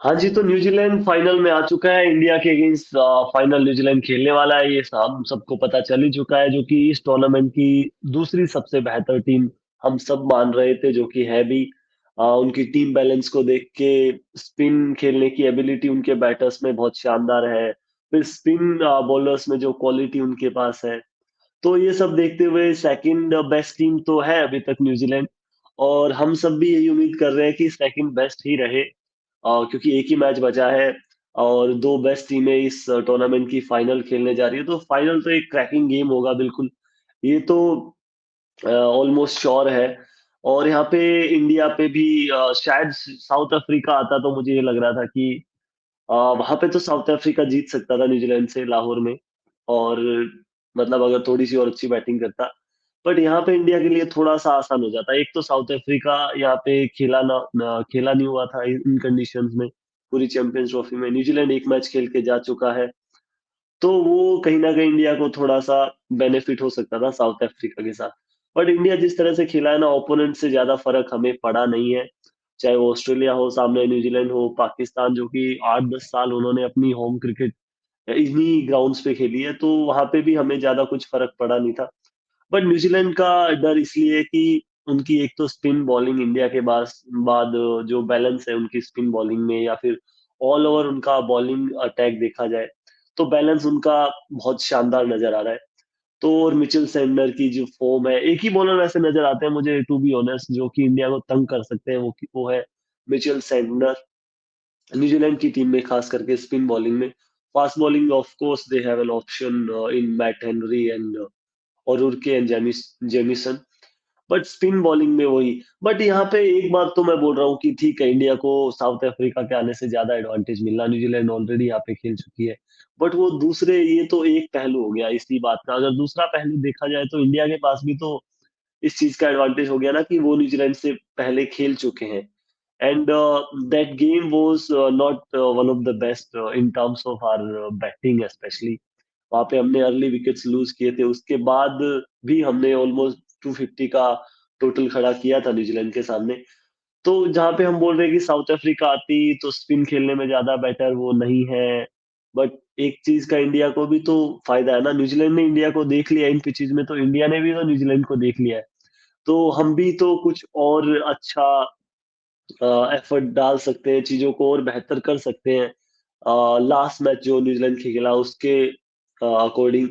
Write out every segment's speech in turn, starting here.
हाँ जी, तो New Zealand final में आ चुका है। इंडिया के अगेंस्ट फाइनल न्यूजीलैंड खेलने वाला है, ये हम सबको पता चल ही चुका है। जो कि इस टूर्नामेंट की दूसरी सबसे बेहतर टीम हम सब मान रहे थे, जो कि है भी। उनकी टीम बैलेंस को देख के, स्पिन खेलने की एबिलिटी उनके बैटर्स में बहुत शानदार है। फिर स्पिन बॉलर्स में जो क्वालिटी उनके पास है, तो ये सब देखते हुए सेकंड बेस्ट टीम तो है अभी तक न्यूजीलैंड। और हम सब भी यही उम्मीद कर रहे हैं कि सेकंड बेस्ट ही रहे, क्योंकि एक ही मैच बचा है और दो बेस्ट टीमें इस टूर्नामेंट की फाइनल खेलने जा रही है। तो फाइनल तो एक क्रैकिंग गेम होगा बिल्कुल, ये तो ऑलमोस्ट श्योर है। और यहाँ पे इंडिया पे भी शायद साउथ अफ्रीका आता तो मुझे ये लग रहा था कि वहां पे तो साउथ अफ्रीका जीत सकता था न्यूजीलैंड से लाहौर में। और मतलब अगर थोड़ी सी और अच्छी बैटिंग करता, बट यहाँ पे इंडिया के लिए थोड़ा सा आसान हो जाता। एक तो साउथ अफ्रीका यहाँ पे खेला नहीं हुआ था इन कंडीशंस में। पूरी चैंपियंस ट्रॉफी में न्यूजीलैंड एक मैच खेल के जा चुका है, तो वो कहीं ना कहीं इंडिया को थोड़ा सा बेनिफिट हो सकता था साउथ अफ्रीका के साथ। बट इंडिया जिस तरह से खेला है ना, ओपोनेंट से ज्यादा फर्क हमें पड़ा नहीं है। चाहे वो ऑस्ट्रेलिया हो सामने, न्यूजीलैंड हो, पाकिस्तान, जो कि 8-10 साल उन्होंने अपनी होम क्रिकेट इन्हीं ग्राउंड्स पे खेली है, तो वहां पे भी हमें ज्यादा कुछ फर्क पड़ा नहीं था। बट न्यूजीलैंड का डर इसलिए है कि उनकी एक तो स्पिन बॉलिंग इंडिया के बाद जो बैलेंस है उनकी स्पिन बॉलिंग में, या फिर ऑल ओवर उनका बॉलिंग अटैक देखा जाए, तो बैलेंस उनका बहुत शानदार नजर आ रहा है। तो और मिचेल सैंडलर की जो फॉर्म है, एक ही बॉलर ऐसे नजर आते हैं मुझे, टू बी ऑनेस्ट, जो कि इंडिया को तंग कर सकते हैं, वो है मिचेल सैंडलर। न्यूजीलैंड की टीम में खास करके स्पिन बॉलिंग में, fast bowling of course they have an option in Matt Henry and और उर्के and Jameson. But spin bowling में वही। बट यहाँ पे एक बात तो मैं बोल रहा हूँ कि ठीक है, इंडिया को साउथ अफ्रीका के आने से ज्यादा एडवांटेज मिलना, न्यूजीलैंड ऑलरेडी यहाँ पे खेल चुकी है। बट वो दूसरे, ये तो एक पहलू हो गया इसी बात का। अगर दूसरा पहलू देखा जाए तो इंडिया के पास भी तो इस चीज का एडवांटेज हो गया ना, कि वो न्यूजीलैंड से पहले खेल चुके हैं। And that game was not one of the best in terms of our batting specially. वहां पे हमने अर्ली विकेट्स लूज किए थे, उसके बाद भी हमने ऑलमोस्ट 250 का टोटल खड़ा किया था न्यूजीलैंड के सामने। तो जहाँ पे हम बोल रहे हैं कि साउथ अफ्रीका आती तो स्पिन खेलने में ज्यादा बेटर, वो नहीं है। बट एक चीज का इंडिया को भी तो फायदा है ना, न्यूजीलैंड ने इंडिया को देख लिया इन पिचेस में, तो इंडिया ने भी तो न्यूजीलैंड को देख लिया है। तो हम भी तो कुछ और अच्छा एफर्ट डाल सकते हैं, चीजों को और बेहतर कर सकते हैं। लास्ट मैच जो न्यूजीलैंड खेला उसके अकॉर्डिंग,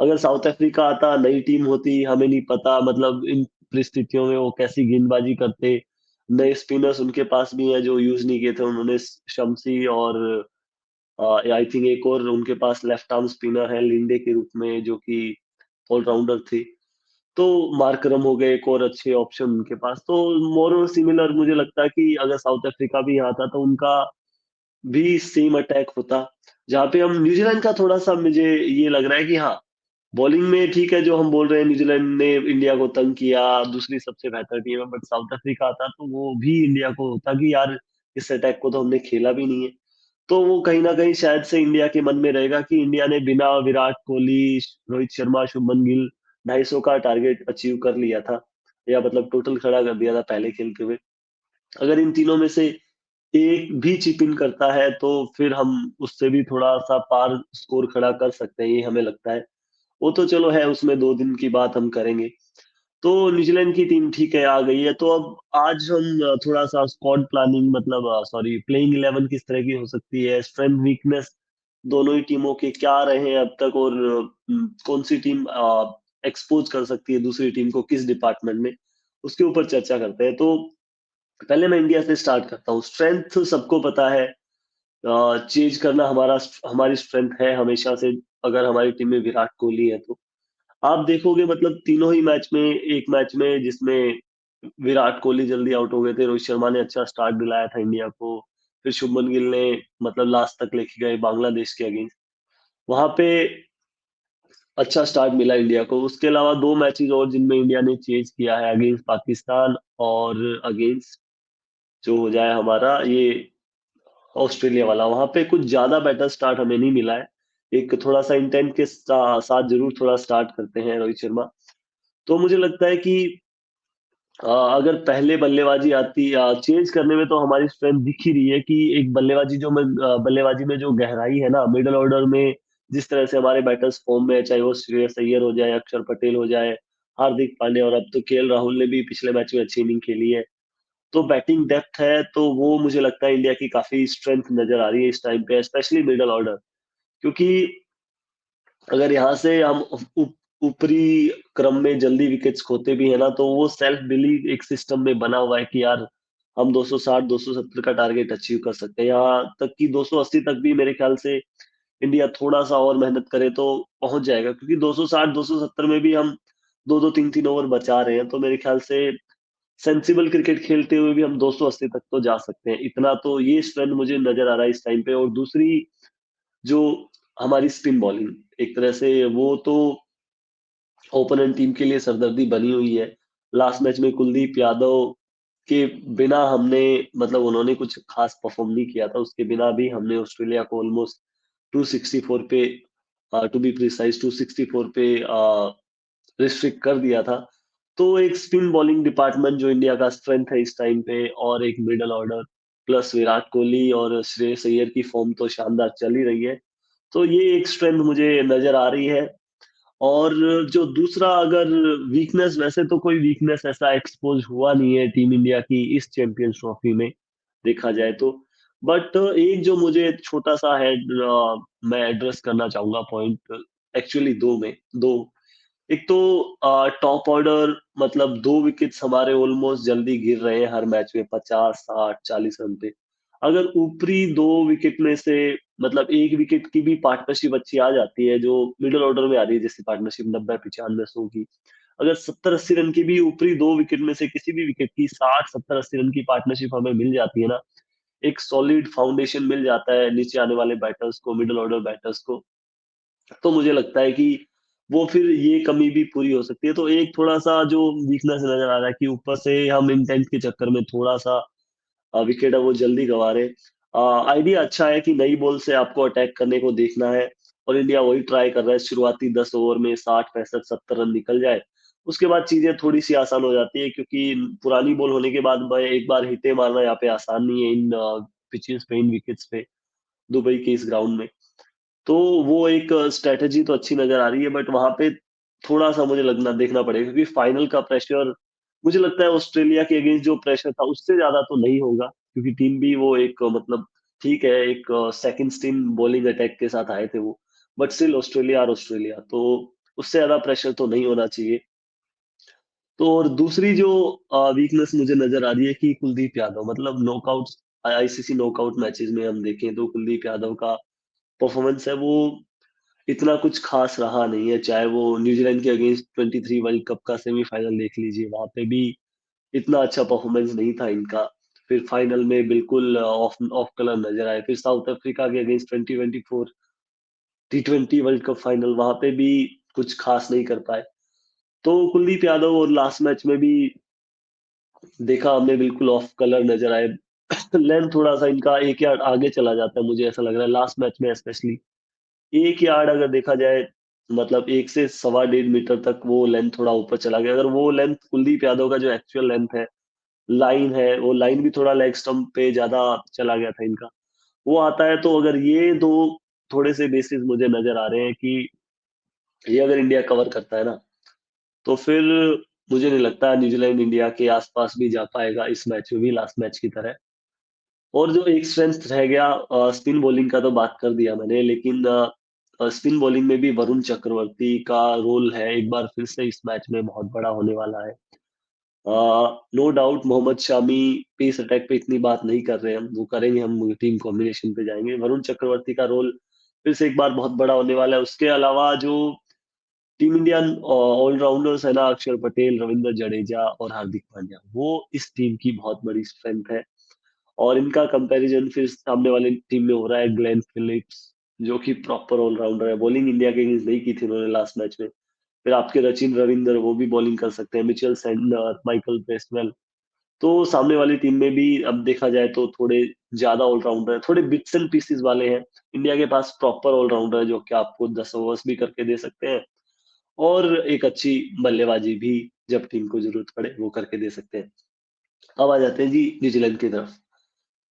अगर साउथ अफ्रीका आता, नई टीम होती, हमें नहीं पता मतलब इन परिस्थितियों में वो कैसी गेंदबाजी करते। नए स्पिनर्स उनके पास भी हैं जो यूज नहीं किए थे उन्होंने, शमसी और आई थिंक एक और उनके पास लेफ्ट आर्म स्पिनर है लिंडे के रूप में, जो कि ऑलराउंडर थे। तो मार्करम हो गए एक और अच्छे ऑप्शन उनके पास। तो मोर और सिमिलर मुझे लगता है कि अगर साउथ अफ्रीका भी यहाँ आता तो उनका भी सेम अटैक होता। जहाँ पे हम न्यूजीलैंड का थोड़ा सा मुझे ये लग रहा है कि हाँ, बॉलिंग में ठीक है, जो हम बोल रहे हैं न्यूजीलैंड ने इंडिया को तंग किया, दूसरी सबसे बेहतर टीम है। बट साउथ अफ्रीका आता तो वो भी इंडिया को होता कि यार, इस अटैक को तो हमने खेला भी नहीं है। तो वो कहीं ना कहीं शायद से इंडिया के मन में रहेगा कि इंडिया ने बिना विराट कोहली, रोहित शर्मा, शुभमन गिल 250 का टारगेट अचीव कर लिया था, या मतलब टोटल खड़ा कर दिया था पहले खेलते हुए। अगर इन तीनों में से एक भी चिप इन करता है तो फिर हम उससे भी थोड़ा सा पार स्कोर खड़ा कर सकते हैं, ये हमें लगता है। वो तो चलो है, उसमें 2 दिन की बात हम करेंगे। तो न्यूजीलैंड की टीम ठीक है आ गई है, तो अब आज हम थोड़ा सा स्क्वाड प्लानिंग, मतलब सॉरी, प्लेइंग 11 किस तरह की हो सकती है, स्ट्रेंथ वीकनेस दोनों ही टीमों के क्या रहे हैं अब तक, और कौन सी टीम एक्सपोज कर सकती है दूसरी टीम को किस डिपार्टमेंट में, उसके ऊपर चर्चा करते हैं। तो पहले मैं इंडिया से स्टार्ट करता हूँ। स्ट्रेंथ सबको पता है, चेज करना हमारी स्ट्रेंथ है हमेशा से। अगर हमारी टीम में विराट कोहली है तो आप देखोगे, मतलब तीनों ही मैच में, एक मैच में जिसमें विराट कोहली जल्दी आउट हो गए थे, रोहित शर्मा ने अच्छा स्टार्ट दिलाया था इंडिया को, फिर शुभमन गिल ने मतलब लास्ट तक लेके गए बांग्लादेश के अगेंस्ट, वहां पे अच्छा स्टार्ट मिला इंडिया को। उसके अलावा 2 मैचेस और जिनमें इंडिया ने चेज किया है, अगेंस्ट पाकिस्तान और अगेंस्ट जो हो जाए हमारा ये ऑस्ट्रेलिया वाला, वहां पे कुछ ज्यादा बेटर स्टार्ट हमें नहीं मिला है। एक थोड़ा सा इंटेंट के साथ जरूर थोड़ा स्टार्ट करते हैं रोहित शर्मा। तो मुझे लगता है कि अगर पहले बल्लेबाजी आती चेंज करने में तो हमारी स्ट्रेंथ दिख ही रही है कि एक बल्लेबाजी में जो गहराई है ना मिडल ऑर्डर में, जिस तरह से हमारे बैटर्स फॉर्म में है, चाहे वो श्रेयस अय्यर हो जाए, अक्षर पटेल हो जाए, हार्दिक पांड्या, और अब तो केएल राहुल ने भी पिछले मैच में अच्छी इनिंग खेली है। तो बैटिंग डेप्थ है, तो वो मुझे लगता है इंडिया की काफी स्ट्रेंथ नजर आ रही है इस टाइम पे, स्पेशली मिडल ऑर्डर। क्योंकि अगर यहाँ से हम ऊपरी क्रम में जल्दी विकेट्स खोते भी है ना, तो वो सेल्फ बिलीव एक सिस्टम में बना हुआ है कि यार हम 260 270 का टारगेट अचीव कर सकते हैं, यहाँ तक कि 280 तक भी मेरे ख्याल से इंडिया थोड़ा सा और मेहनत करे तो पहुंच जाएगा, क्योंकि 260 270 में भी हम दो दो तीन तीन ओवर बचा रहे हैं, तो मेरे ख्याल से सेंसिबल क्रिकेट खेलते हुए भी हम 280 तक तो जा सकते हैं। इतना तो ये स्ट्रेंथ मुझे नजर आ रहा है इस टाइम पे। और दूसरी जो हमारी स्पिन बॉलिंग, एक तरह से वो तो ओपोनेंट टीम के लिए सरदर्दी बनी हुई है। लास्ट मैच में कुलदीप यादव के बिना हमने, मतलब उन्होंने कुछ खास परफॉर्म नहीं किया था, उसके बिना भी हमने ऑस्ट्रेलिया को ऑलमोस्ट 264 पे, टू बी प्रिसाइज 264 पे रिस्ट्रिक्ट कर दिया था। तो एक स्पिन बॉलिंग डिपार्टमेंट जो इंडिया का स्ट्रेंथ है इस टाइम पे, और एक middle order plus Virat Kohli और श्रेयस अय्यर की फॉर्म तो शानदार चल ही रही है। तो ये एक स्ट्रेंथ मुझे नजर आ रही है। और जो दूसरा, अगर वीकनेस, वैसे तो कोई वीकनेस ऐसा एक्सपोज हुआ नहीं है टीम इंडिया की इस चैंपियंस ट्रॉफी में, देखा जाए तो। बट एक जो मुझे छोटा सा है, मैं एड्रेस करना चाहूंगा पॉइंट, एक्चुअली दो। एक तो टॉप ऑर्डर, मतलब 2 विकेट्स हमारे ऑलमोस्ट जल्दी गिर रहे हैं हर मैच में, 50 60 40 रन पे। अगर ऊपरी 2 विकेट में से, मतलब 1 विकेट की भी पार्टनरशिप अच्छी आ जाती है, जो मिडिल ऑर्डर में आ रही है जैसे पार्टनरशिप 90 95 100 की, अगर 70 80 रन की भी ऊपरी 2 विकेट में से किसी भी विकेट की 60 70 80 रन की पार्टनरशिप हमें मिल जाती है ना, एक सॉलिड फाउंडेशन मिल जाता है नीचे आने वाले बैटर्स को, मिडिल ऑर्डर बैटर्स को, तो मुझे लगता है कि वो फिर ये कमी भी पूरी हो सकती है। तो एक थोड़ा-सा जो वीकनेस नज़र आ रहा है कि ऊपर से हम इंटेंट के चक्कर में थोड़ा-सा विकेट है वो जल्दी गँवा रहे हैं। आइडिया अच्छा है कि नई बॉल से आपको अटैक करने को देखना है, और इंडिया वही ट्राई कर रहा है, शुरुआती 10 ओवर में 60 65 70 रन निकल जाए। उसके बाद चीज़ें थोड़ी-सी आसान हो जाती है, क्योंकि पुरानी बॉल होने के बाद भाई एक बार हिट्टे मारना यहाँ पे आसान नहीं है इन पिचेज़ पे, इन विकेट्स पे, दुबई के इस ग्राउंड में। तो वो एक स्ट्रैटेजी तो अच्छी नज़र आ रही है, बट वहाँ पे थोड़ा-सा मुझे लगना देखना पड़ेगा, क्योंकि फाइनल का प्रेशर मुझे लगता है ऑस्ट्रेलिया के अगेंस्ट जो प्रेशर था उससे ज़्यादा तो नहीं होगा, क्योंकि टीम भी वो एक मतलब ठीक है, एक सेकंड स्टिम बॉलिंग अटैक के साथ आए थे वो, बट स्टिल ऑस्ट्रेलिया और ऑस्ट्रेलिया, तो उससे ज़्यादा प्रेशर तो नहीं होना चाहिए। तो और दूसरी जो वीकनेस मुझे नज़र आ रही है कि कुलदीप यादव, मतलब नॉकआउट्स, आईसीसी नॉकआउट मैचेस में हम देखें तो कुलदीप यादव का परफॉर्मेंस है वो इतना कुछ खास रहा नहीं है, चाहे वो न्यूजीलैंड के अगेंस्ट 23 वर्ल्ड कप का सेमीफाइनल देख लीजिए, वहां पे भी इतना अच्छा परफॉर्मेंस नहीं था इनका। फिर फाइनल में बिल्कुल ऑफ ऑफ कलर नजर आए। फिर साउथ अफ्रीका के against 2024 T20 world cup final, वहां पे भी कुछ खास नहीं कर पाए। तो कुलदीप यादव और लास्ट मैच में भी देखा हमने, बिल्कुल ऑफ कलर नजर आए। लेंथ थोड़ा सा इनका 1 यार्ड आगे चला जाता है, मुझे ऐसा लग रहा है लास्ट मैच में स्पेशली। 1 यार्ड अगर देखा जाए, मतलब 1 से 1.25 मीटर तक वो लेंथ थोड़ा ऊपर चला गया। अगर वो लेंथ कुलदीप यादव का जो एक्चुअल लेंथ है, लाइन है, वो लाइन भी थोड़ा लेग स्टंप पे ज्यादा चला गया था इनका, वो आता है, तो अगर ये दो थोड़े से बेसिस मुझे नजर आ रहे हैं कि ये अगर इंडिया कवर करता है ना, तो फिर मुझे नहीं लगता न्यूजीलैंड इंडिया के आसपास भी जा पाएगा इस मैच में भी, लास्ट मैच की तरह। और जो एक स्ट्रेंथ रह गया, स्पिन बॉलिंग का तो बात कर दिया मैंने, लेकिन स्पिन बॉलिंग में भी वरुण चक्रवर्ती का रोल है एक बार फिर से इस मैच में बहुत बड़ा होने वाला है। No doubt Mohammed Shami pace attack पे इतनी बात नहीं कर रहे हैं हम, वो करेंगे, हम टीम कॉम्बिनेशन पे जाएंगे। वरुण चक्रवर्ती का रोल फिर से एक बार बहुत बड़ा होने वाला है। उसके अलावा जो टीम इंडियन ऑलराउंडर्स है ना, अक्षर पटेल, रविंद्र जडेजा और हार्दिक पांड्या, वो इस टीम की बहुत बड़ी स्ट्रेंथ है। और इनका कंपैरिजन फिर सामने वाली टीम में हो रहा है ग्लेन फिलिप्स, जो कि प्रॉपर ऑलराउंडर है। बॉलिंग इंडिया के अगेंस्ट नहीं की थी उन्होंने लास्ट मैच में। फिर आपके रचिन रविंद्र, वो भी बॉलिंग कर सकते हैं, मिचेल सैंडनर, माइकल प्रेसवेल। तो सामने वाली टीम में भी अब देखा जाए तो थोड़े ज्यादा ऑलराउंडर है, थोड़े बिट्स एंड पीसेस वाले हैं। इंडिया के पास प्रॉपर ऑलराउंडर है जो कि आपको 10 ओवर्स भी करके दे सकते हैं, और एक अच्छी बल्लेबाजी भी जब टीम को ज़रूरत पड़े वो करके दे सकते हैं। अब आ जाते हैं जी न्यूज़ीलैंड की तरफ।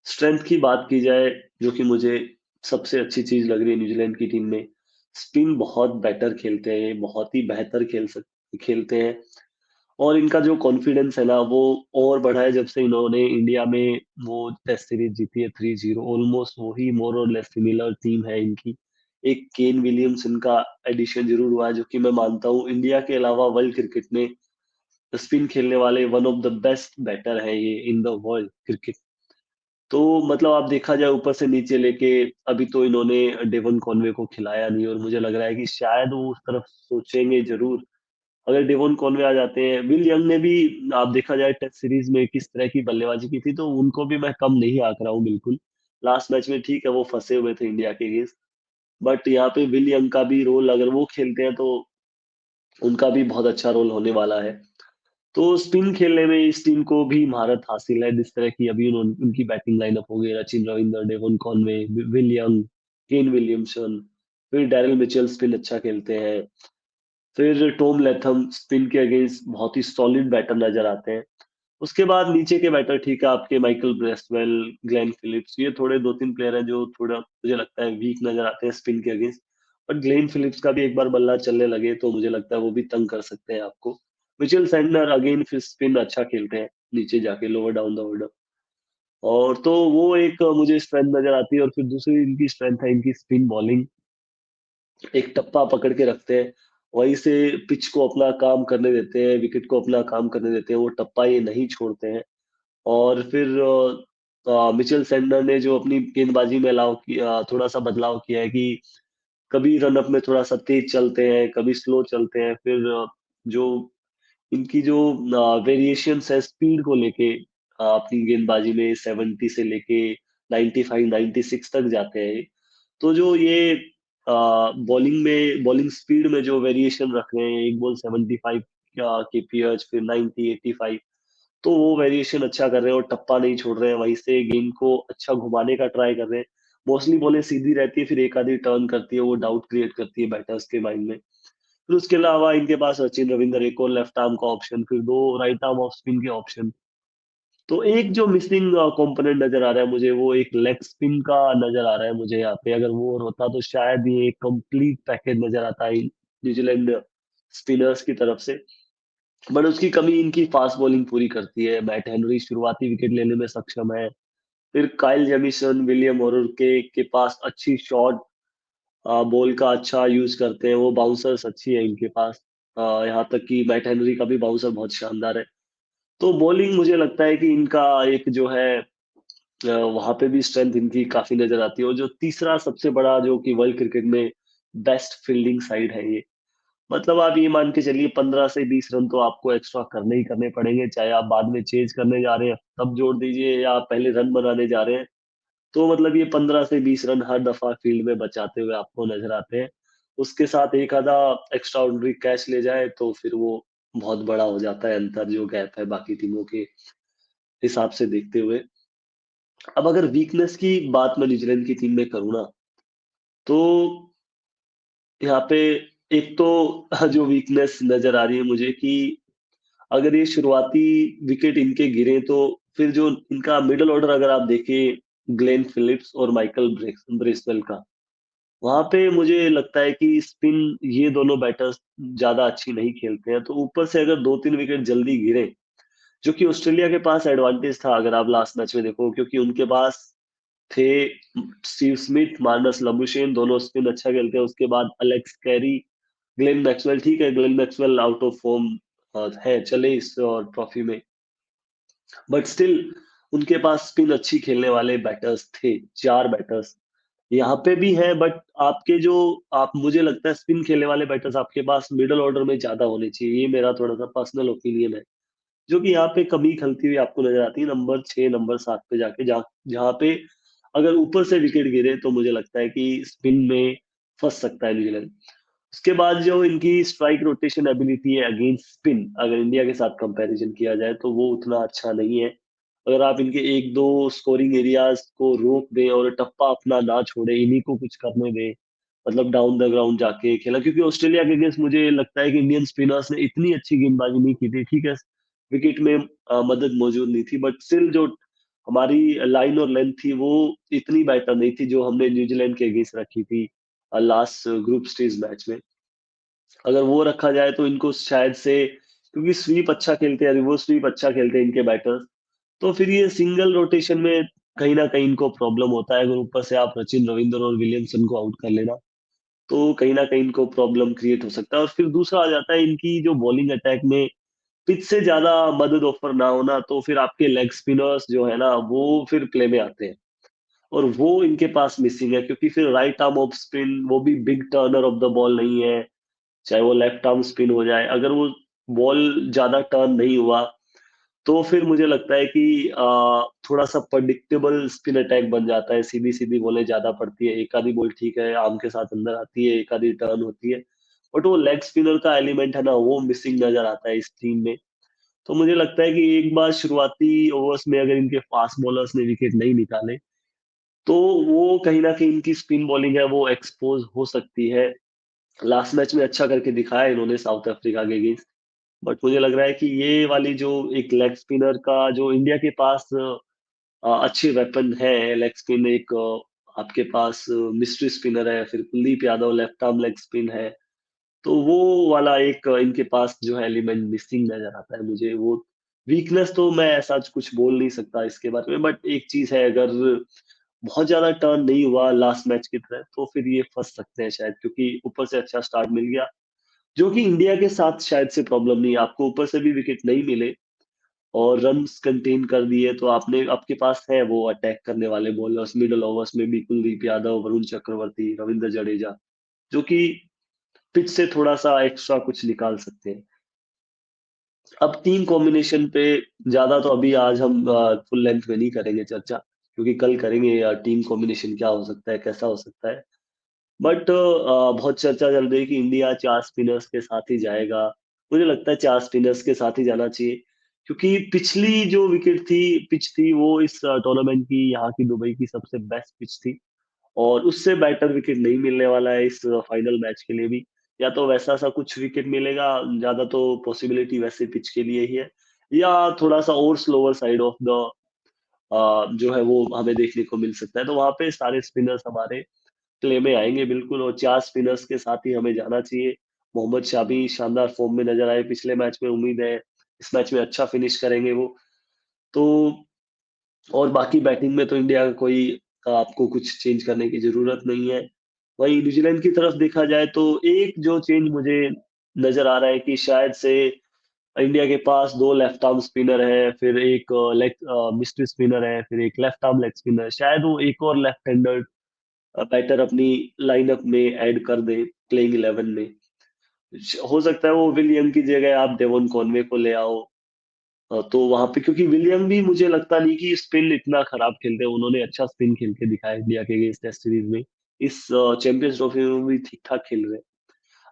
स्ट्रेंथ की बात की जाए, जो कि मुझे सबसे अच्छी चीज़ लग रही है न्यूज़ीलैंड की टीम में, स्पिन बहुत बेटर खेलते हैं ये, बहुत ही बेहतर खेलते हैं और इनका जो कॉन्फिडेंस है ना, वो और बढ़ा है जब से इन्होंने इंडिया में वो टेस्ट सीरीज़ जीती है 3-0। ऑलमोस्ट वही मोर और लेस सिमिलर टीम है इनकी। एक केन विलियम्सन का एडिशन ज़रूर हुआ है, जो कि मैं मानता हूँ इंडिया के अलावा वर्ल्ड क्रिकेट में स्पिन खेलने वाले one of the best batter हैं ये इन द वर्ल्ड क्रिकेट। तो मतलब आप देखा जाए ऊपर से नीचे लेके अभी तो इन्होंने डेवन कॉनवे को खिलाया नहीं और मुझे लग रहा है कि शायद वो उस तरफ सोचेंगे ज़रूर। अगर डेवन कॉनवे आ जाते हैं, विल यंग ने भी आप देखा जाए टेस्ट सीरीज़ में किस तरह की बल्लेबाज़ी की थी, तो उनको भी मैं कम नहीं आँक रहा हूँ बिल्कुल। लास्ट मैच में ठीक है वो फँसे हुए थे इंडिया के अगेंस्ट, बट यहाँ पे विल यंग का भी रोल अगर वो खेलते हैं तो उनका भी बहुत अच्छा रोल होने वाला है। तो स्पिन खेलने में इस टीम को भी महारत हासिल है, जिस तरह की अभी उनकी बैटिंग लाइनअप हो गई, Sachin Ravindra, Devon Conway, Will Young, Kane Williamson, फिर डैरेल मिचेल स्पिन अच्छा खेलते हैं, फिर टॉम लैथम स्पिन के अगेंस्ट बहुत ही सॉलिड बैटर नजर आते हैं। उसके बाद नीचे के बैटर ठीक है आपके माइकल ब्रेसवेल, ग्लेन फिलिप्स, ये थोड़े 2-3 प्लेयर हैं जो थोड़ा मुझे लगता है वीक नजर आते हैं स्पिन के अगेंस्ट। बट ग्लेन फिलिप्स का भी एक बार बल्ला चलने लगे तो मुझे लगता है वो भी तंग कर सकते हैं आपको। मिचेल सैंटनर अगेन फिर स्पिन अच्छा खेलते हैं, नीचे जाके लोअर डाउन द ऑर्डर। और तो वो एक मुझे स्ट्रेंथ नजर आती है और फिर दूसरी इनकी स्ट्रेंथ है इनकी स्पिन बॉलिंग। एक टप्पा पकड़ के रखते हैं, वहीं से पिच को अपना काम करने देते हैं, विकेट को अपना काम करने देते हैं, वो टप्पा ये नहीं छोड़ते हैं। और फिर मिचेल सैंटनर ने जो अपनी गेंदबाजी में थोड़ा-सा बदलाव किया है कि कभी रन अप में थोड़ा-सा तेज चलते हैं, कभी स्लो चलते हैं। फिर जो इनकी जो वेरिएशंस है स्पीड को लेके अपनी गेंदबाजी में 70 से लेके 95, 96 तक जाते हैं ये। तो जो ये बॉलिंग स्पीड में जो वेरिएशन रख रहे हैं, एक बॉल 75 केपीएच फिर 90, 85, तो वो वेरिएशन अच्छा कर रहे हैं और टप्पा नहीं छोड़ रहे हैं, वहीं से गेंद को अच्छा घुमाने का ट्राई कर रहे हैं। मोस्टली बॉलें सीधी रहती है, फिर एक आधी टर्न करती है, वो डाउट क्रिएट करती है बैटर्स के माइंड में। फिर उसके अलावा इनके पास सचिन रविंद्र एक और लेफ्ट आर्म का ऑप्शन, फिर 2 राइट आर्म ऑफ स्पिन के ऑप्शन। तो एक जो मिसिंग कंपोनेंट नज़र आ रहा है मुझे, वो एक लेग स्पिन का नज़र आ रहा है मुझे यहाँ पे। अगर वो और होता तो शायद ये एक कंप्लीट पैकेज नज़र आता है न्यूजीलैंड स्पिनर्स की तरफ से। बट उसकी कमी इनकी फास्ट बॉलिंग पूरी करती है। मैट हेनरी शुरुआती विकेट लेने में सक्षम है। फिर काइल जेमिसन, विलियम ओरुके के पास अच्छी शॉट बॉल का अच्छा यूज़ करते हैं, वो बाउंसर्स अच्छी है इनके पास। यहाँ तक कि मैट हेनरी का भी बाउंसर बहुत शानदार है। तो बॉलिंग मुझे लगता है कि इनका एक जो है वहाँ पे भी स्ट्रेंथ इनकी काफ़ी नज़र आती है और जो तीसरा सबसे बड़ा जो कि वर्ल्ड क्रिकेट में बेस्ट फील्डिंग साइड है ये। मतलब आप ये मान के चलिए 15 से 20 रन तो आपको एक्स्ट्रा करने ही करने पड़ेंगे, चाहे आप बाद में चेज़ करने जा रहे हैं, तब जोड़ दीजिए या आप पहले रन बनाने जा रहे हैं। तो मतलब ये 15 से 20 रन हर दफ़ा फील्ड में बचाते हुए आपको नज़र आते हैं। उसके साथ एक आधा एक्स्ट्राऑर्डिनरी कैच ले जाए तो फिर वो बहुत बड़ा हो जाता है अंतर जो गैप है बाकी टीमों के हिसाब से देखते हुए। अब अगर वीकनेस की बात मैं न्यूजीलैंड की टीम में करूँ ना, तो यहाँ पे एक तो जो वीकनेस नज़र आ रही है मुझे कि अगर ये शुरुआती विकेट इनके गिरे तो फिर जो इनका मिडल ऑर्डर अगर आप देखें ग्लेन फिलिप्स और माइकल ब्रेसवेल का, वहाँ पे मुझे लगता है कि स्पिन ये दोनों बैटर्स ज़्यादा अच्छी नहीं खेलते हैं, तो ऊपर से अगर 2-3 विकेट जल्दी गिरे, जो कि ऑस्ट्रेलिया के पास एडवांटेज था अगर आप लास्ट मैच में देखो क्योंकि उनके पास थे स्टीव स्मिथ, मार्नस लबुशेन दोनों स्पिन अच्छा खेलते हैं, उसके बाद एलेक्स कैरी, ग्लेन मैक्सवेल ठीक है, Glenn Maxwell out of form है, चले इस ट्रॉफी में, बट स्टिल उनके पास स्पिन अच्छी खेलने वाले बैटर्स थे, 4 बैटर्स। यहाँ पे भी हैं बट आपके जो आप मुझे लगता है स्पिन खेलने वाले बैटर्स आपके पास मिडल ऑर्डर में ज़्यादा होने चाहिए, ये मेरा थोड़ा-सा पर्सनल ओपिनियन है। जो कि यहाँ पे कमी खलती हुई आपको नज़र आती है नंबर 6, नंबर 7 पे जाके जहाँ जहाँ पे अगर ऊपर से विकेट गिरे तो मुझे लगता है कि स्पिन में फँस सकता है न्यूज़ीलैंड। उसके बाद जो इनकी स्ट्राइक रोटेशन एबिलिटी है अगेंस्ट स्पिन अगर इंडिया के साथ कंपैरिज़न किया जाए तो वो उतना अच्छा नहीं है। अगर आप इनके 1-2 स्कोरिंग एरियाज़ को रोक दें और टप्पा अपना ना छोड़ें, इन्हीं को कुछ करने दें, मतलब डाउन द ग्राउंड जाके खेला, क्योंकि ऑस्ट्रेलिया के अगेंस्ट मुझे लगता है कि इंडियन स्पिनर्स ने इतनी अच्छी गेंदबाजी नहीं की थी। ठीक है, विकेट में मदद मौजूद नहीं थी, बट स्टिल जो हमारी लाइन और लेंथ थी वो इतनी बेटर नहीं थी जो हमने न्यूजीलैंड के अगेंस्ट रखी थी लास्ट ग्रुप स्टेज मैच में। अगर वो रखा जाए तो इनको शायद से, क्योंकि स्वीप अच्छा खेलते हैं, रिवर्स स्वीप अच्छा खेलते हैं इनके बैटर्स, तो फिर ये सिंगल रोटेशन में कहीं न कहीं इनको प्रॉब्लम होता है। अगर ऊपर से आप सचिन, रविंद्र और विलियमसन को आउट कर लेना, तो कहीं न कहीं इनको प्रॉब्लम क्रिएट हो सकता है। और फिर दूसरा आ जाता है इनकी जो बॉलिंग अटैक में पिच से ज़्यादा मदद ऑफर ना होना, तो फिर आपके लेग स्पिनर्स जो है ना, वो फिर प्ले में आते हैं। और वो इनके पास मिसिंग है, क्योंकि फिर राइट आर्म ऑफ स्पिन, वो भी big Turner of the ball नहीं है, चाहे वो लेफ्ट आर्म स्पिन हो जाए, अगर वो बॉल ज़्यादा टर्न नहीं हुआ, तो फिर मुझे लगता है कि थोड़ा-सा प्रेडिक्टेबल स्पिन अटैक बन जाता है, सीधी-सीधी बॉलें ज़्यादा पड़ती है, एक आधी बॉल ठीक है, आर्म के साथ अंदर आती है, एक आधी टर्न होती है, बट वो लेग स्पिनर का एलिमेंट है ना, वो मिसिंग नज़र आता है इस टीम में। तो मुझे लगता है कि एक बार शुरुआती ओवर्स में अगर इनके फास्ट बॉलर्स ने विकेट नहीं निकाले, तो वो कहीं न कहीं इनकी स्पिन बॉलिंग है, वो एक्सपोज़ हो सकती है। लास्ट मैच में अच्छा करके दिखाया इन्होंने साउथ अफ्रीका के अगेंस्ट, बट मुझे लग रहा है कि ये वाली जो एक लेग स्पिनर का जो इंडिया के पास अच्छे वेपन है, लेग स्पिन एक आपके पास मिस्ट्री स्पिनर है, फिर Kuldeep Yadav left arm leg spin है, तो वो वाला एक इनके पास जो है एलिमेंट मिसिंग नज़र आता है मुझे। वो वीकनेस तो मैं ऐसा कुछ बोल नहीं सकता इसके बारे में, बट एक चीज़ है, अगर बहुत ज़्यादा टर्न नहीं हुआ लास्ट मैच की तरह, तो फिर ये फँस सकते हैं शायद, क्योंकि ऊपर से अच्छा स्टार्ट मिल गया, जो कि इंडिया के साथ शायद से प्रॉब्लम नहीं है। आपको ऊपर से भी विकेट नहीं मिले और रन्स कंटेन कर दिए, तो आपके पास है वो अटैक करने वाले बॉलर्स मिडल ओवर्स में भी, कुलदीप यादव, वरुण चक्रवर्ती, रवींद्र जडेजा, जो कि पिच से थोड़ा-सा एक्स्ट्रा कुछ निकाल सकते हैं। अब टीम कॉम्बिनेशन पे ज़्यादा तो अभी आज हम फुल लेंथ में नहीं करेंगे चर्चा, क्योंकि कल करेंगे टीम कॉम्बिनेशन क्या हो सकता है, कैसा हो सकता है। बट बहुत चर्चा चल रही है कि इंडिया 4 स्पिनर्स के साथ ही जाएगा। मुझे लगता है 4 स्पिनर्स के साथ ही जाना चाहिए, क्योंकि पिछली जो पिच थी वो इस टूर्नामेंट की, यहाँ की दुबई की सबसे बेस्ट पिच थी। और उससे बेटर विकेट नहीं मिलने वाला है इस फाइनल मैच के लिए भी। या तो वैसा-सा कुछ विकेट मिलेगा, ज़्यादा तो पॉसिबिलिटी वैसे पिच के लिए ही है, या थोड़ा-सा और स्लोवर साइड ऑफ द जो है वो हमें देखने को मिल सकता है। तो वहाँ पे सारे स्पिनर्स हमारे प्ले में आएँगे बिल्कुल, और 4 स्पिनर्स के साथ ही हमें जाना चाहिए। मोहम्मद शामी शानदार फ़ॉर्म में नज़र आए पिछले मैच में, उम्मीद है इस मैच में अच्छा फिनिश करेंगे वो। तो और बाकी बैटिंग में तो इंडिया का कोई आपको कुछ चेंज करने की ज़रूरत नहीं है। वहीं न्यूज़ीलैंड की तरफ देखा जाए तो एक जो चेंज मुझे नज़र आ रहा है कि शायद से इंडिया के पास 2 लेफ्ट आर्म स्पिनर हैं, फिर एक मिस्ट्री स्पिनर है, फिर एक लेफ्ट आर्म लेग स्पिनर है। शायद वो एक और लेफ्ट हैंडर बैटर अपनी लाइनअप में ऐड कर दें प्लेइंग 11 में। हो सकता है वो विलियम की जगह आप डेवन कॉनवे को ले आओ। तो वहाँ पे, क्योंकि विलियम भी मुझे लगता नहीं कि स्पिन इतना खराब खेलते हैं, उन्होंने अच्छा स्पिन खेल के दिखाया इंडिया के अगेंस्ट टेस्ट सीरीज में। इस चैंपियंस ट्रॉफी में भी ठीक-ठाक खेल रहे हैं।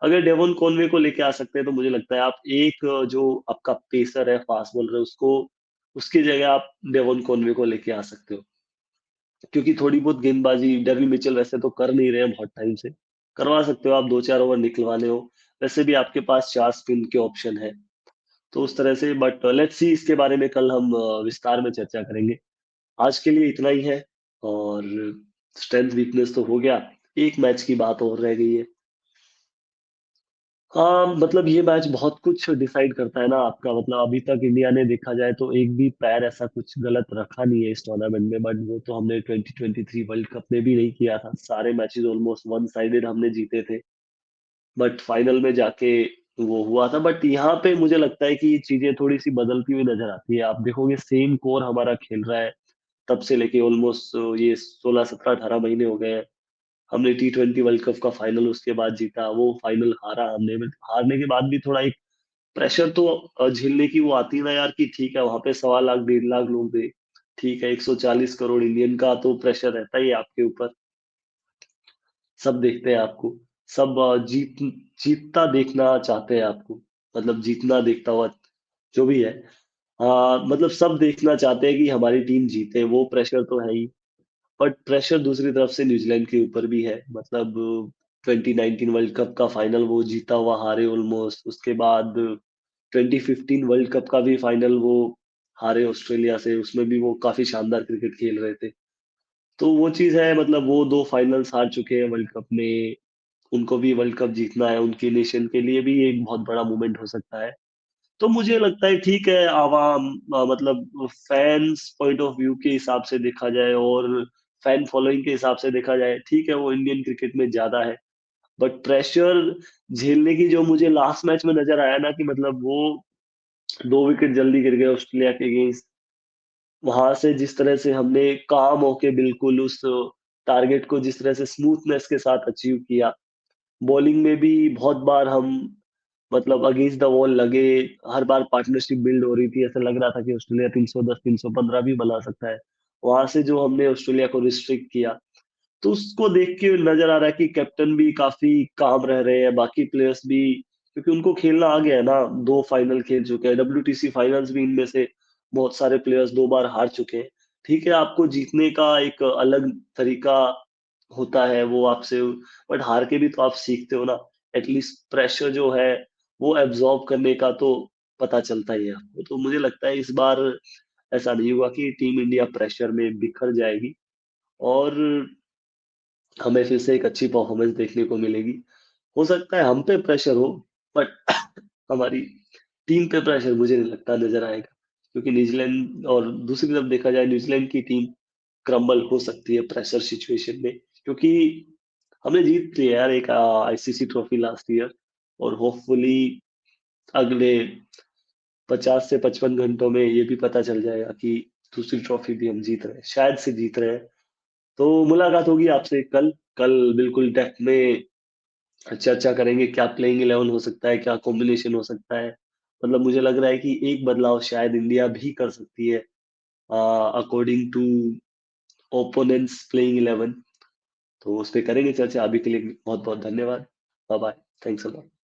अगर डेवन कॉनवे को लेके आ सकते हैं, तो मुझे लगता है आप एक जो आपका पेसर है, फास्ट बॉलर है, उसको उसकी जगह आप डेवन कॉनवे को लेके आ सकते हो। क्योंकि थोड़ी बहुत गेंदबाजी डेरिल मिचेल वैसे तो कर नहीं रहे हैं बहुत टाइम से। करवा सकते हो आप, 2-4 ओवर निकलवाने हो। वैसे भी आपके पास 4 स्पिन के ऑप्शन हैं। तो उस तरह से, बट लेट्स सी, इसके बारे में कल हम विस्तार में चर्चा करेंगे। आज के लिए इतना ही है, और स्ट्रेंथ वीकनेस तो हो गया। एक मैच की बात और रह गई है। हाँ, मतलब ये मैच बहुत कुछ डिसाइड करता है ना आपका, मतलब अभी तक इंडिया ने देखा जाए तो एक भी पैर ऐसा कुछ गलत रखा नहीं है इस टूर्नामेंट में, बट वो तो हमने 2023 वर्ल्ड कप में भी नहीं किया था। सारे मैचेस ऑलमोस्ट वन साइडेड हमने जीते थे, बट फाइनल में जाके वो हुआ था। बट यहाँ पे मुझे लगता है कि चीजें थोड़ी सी बदलती हुई नजर आती है। आप देखोगे सेम कोर हमारा खेल रहा है तब से लेके ऑलमोस्ट ये 16, 17, 18 महीने हो गए हैं। हमने टी20 वर्ल्ड कप का फाइनल उसके बाद जीता, वो फाइनल हारा हमने, बट हारने के बाद भी थोड़ा एक प्रेशर तो झेलने की वो आती है ना यार, कि ठीक है वहां पे 1.25 लाख 1.5 लाख लोग थे, ठीक है 140 करोड़ इंडियन का तो प्रेशर रहता ही है आपके ऊपर। सब देखते हैं आपको, सब जीतता देखना चाहते हैं आपको, मतलब जीतना देखता हुआ जो भी है। मतलब सब देखना चाहते हैं कि हमारी टीम जीते, वो प्रेशर तो है ही। बट प्रेशर दूसरी तरफ से न्यूजीलैंड के ऊपर भी है, मतलब 2019 वर्ल्ड कप का फाइनल वो जीता हुआ हारे ऑलमोस्ट। उसके बाद 2015 वर्ल्ड कप का भी फाइनल वो हारे ऑस्ट्रेलिया से, उसमें भी वो काफी शानदार क्रिकेट खेल रहे थे। तो वो चीज है, मतलब वो दो फाइनल्स हार चुके हैं वर्ल्ड कप में, उनको भी वर्ल्ड कप जीतना है, उनकी नेशन के लिए भी ये एक बहुत बड़ा मोमेंट हो सकता है। तो मुझे लगता है ठीक है, आवाम मतलब फैंस पॉइंट ऑफ व्यू के हिसाब से देखा जाए और फैन फॉलोइंग के हिसाब से देखा जाए, ठीक है वो इंडियन क्रिकेट में ज्यादा है। बट प्रेशर झेलने की जो मुझे लास्ट मैच में नजर आया ना, कि मतलब वो 2 विकेट जल्दी गिर गए ऑस्ट्रेलिया के अगेंस्ट, वहां से जिस तरह से हमने काम होके बिल्कुल उस टारगेट को जिस तरह से स्मूथनेस के साथ अचीव किया। बॉलिंग में भी बहुत बार हम मतलब अगेंस्ट द वॉल लगे, हर बार पार्टनरशिप बिल्ड हो रही थी, ऐसा लग रहा था कि ऑस्ट्रेलिया 310 315 भी बना सकता है। वहां से जो हमने ऑस्ट्रेलिया को रिस्ट्रिक्ट किया, तो उसको देख के नजर आ रहा है कि कैप्टन भी काफी काम रह रहे हैं, बाकी प्लेयर्स भी, क्योंकि उनको खेलना आ गया है ना। 2 फाइनल खेल चुके हैं, WTC फाइनल्स भी इनमें से बहुत सारे प्लेयर्स 2 बार हार चुके हैं। ठीक है, आपको जीतने का एक अलग तरीका होता है वो आपसे, बट हार के भी तो आप सीखते हो ना। एटलीस्ट प्रेशर जो है वो एब्जॉर्ब करने का तो पता चलता ही है आपको। तो मुझे लगता है इस बार ऐसा नहीं हुआ कि टीम इंडिया प्रेशर में बिखर जाएगी, और हमें फिर से एक अच्छी परफॉर्मेंस देखने को मिलेगी। हो सकता है हम पे प्रेशर हो, बट हमारी टीम पे प्रेशर मुझे नहीं लगता नजर आएगा, क्योंकि न्यूजीलैंड, और दूसरी तरफ देखा जाए न्यूजीलैंड की टीम क्रम्बल हो सकती है प्रेशर सिचुएशन में, क्योंकि हमने जीत लिया यार एक ICC ट्रॉफी लास्ट ईयर, और होपफुली अगले 50 से 55 घंटों में ये भी पता चल जाएगा कि दूसरी ट्रॉफी भी हम जीत रहे हैं, शायद से जीत रहे हैं। तो मुलाकात होगी आपसे कल। कल बिल्कुल डेप्थ में चर्चा करेंगे, क्या प्लेइंग 11 हो सकता है, क्या कॉम्बिनेशन हो सकता है। मतलब मुझे लग रहा है कि एक बदलाव शायद इंडिया भी कर सकती है अकॉर्डिंग टू ओपोनेंट्स प्लेइंग 11। तो उस पे करेंगे चर्चा। अभी के लिए बहुत बहुत धन्यवाद। Bye bye. Thanks a lot.